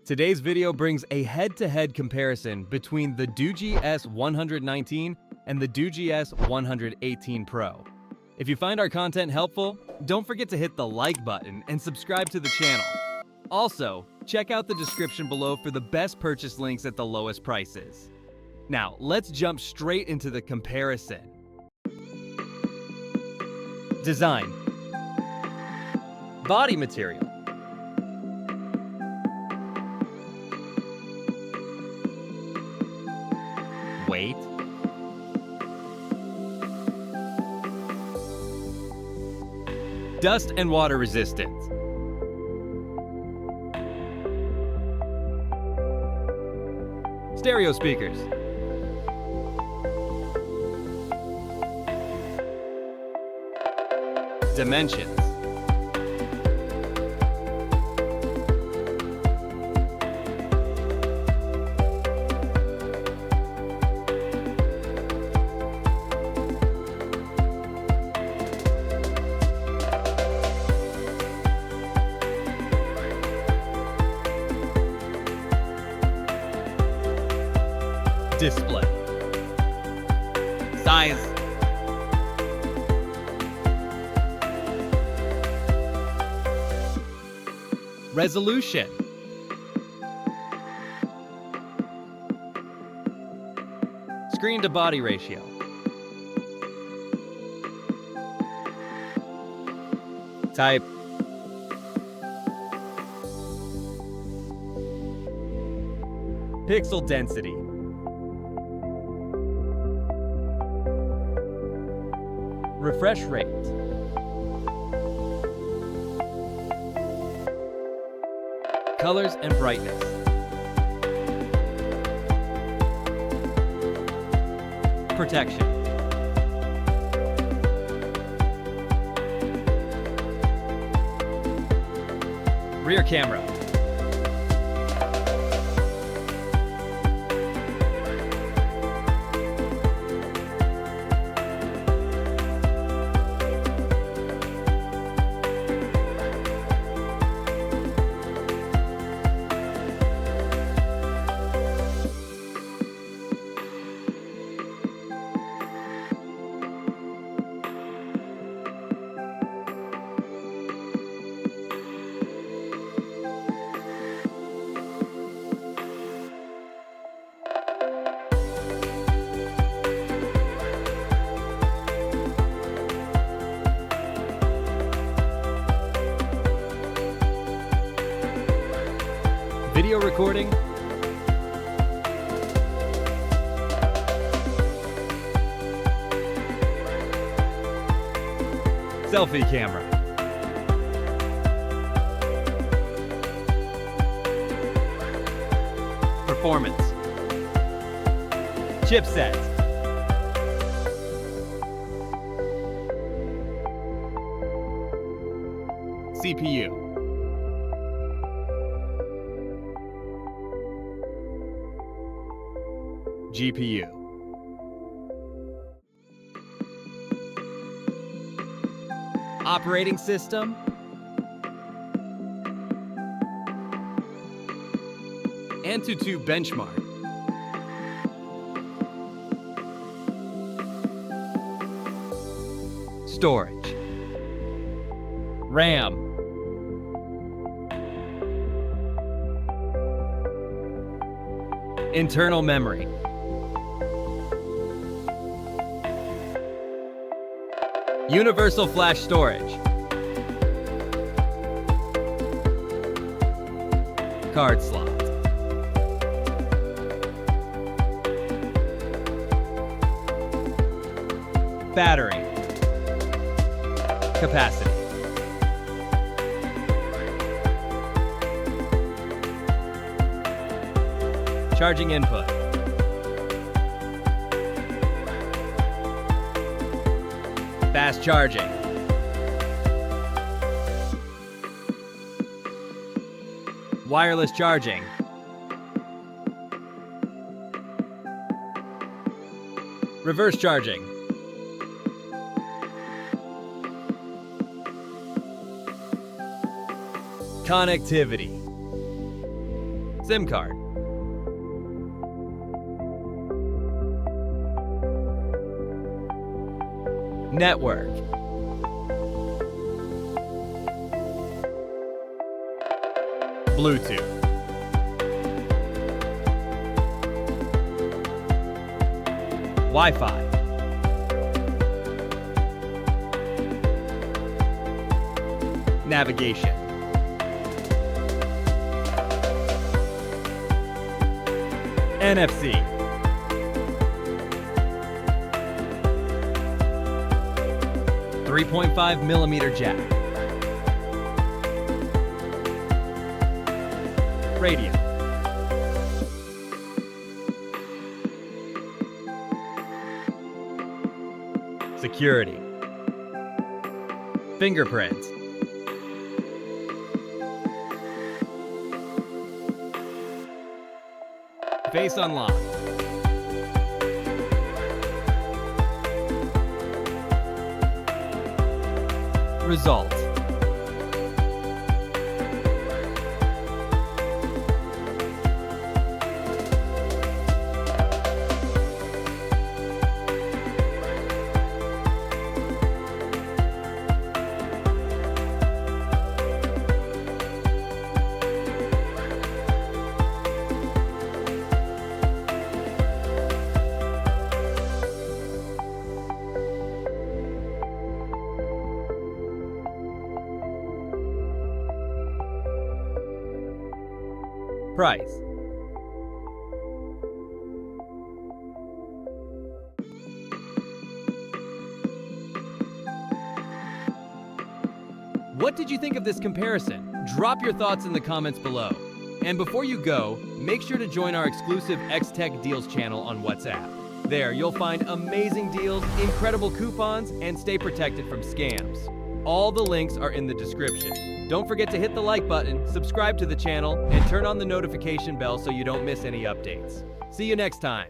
Today's video brings a head-to-head comparison between the Doogee S119 and the Doogee S118 Pro. If you find our content helpful, don't forget to hit the like button and subscribe to the channel. Also, check out the description below for the best purchase links at the lowest prices. Now, let's jump straight into the comparison. Design. Body material. Weight. Dust and water resistance. Stereo speakers. Dimensions. Display. Size. Resolution. Screen to body ratio. Type. Pixel density. Refresh rate. Colors and brightness. Protection. Rear camera. Video recording. Selfie camera. Performance. Chipset. CPU. GPU. Operating system. Antutu benchmark. Storage. RAM. Internal memory. Universal flash storage. Card slot. Battery. Capacity. Charging input. Fast charging. Wireless charging. Reverse charging. Connectivity. SIM card. Network. Bluetooth. Wi-Fi. Navigation. NFC. .5mm jack. Radio. Security. Fingerprints. Face unlock. Result. Price. What did you think of this comparison? Drop your thoughts in the comments below. And before you go, make sure to join our exclusive X-Tech Deals channel on WhatsApp. There, you'll find amazing deals, incredible coupons, and stay protected from scams. All the links are in the description. Don't forget to hit the like button, subscribe to the channel, and turn on the notification bell so you don't miss any updates. See you next time.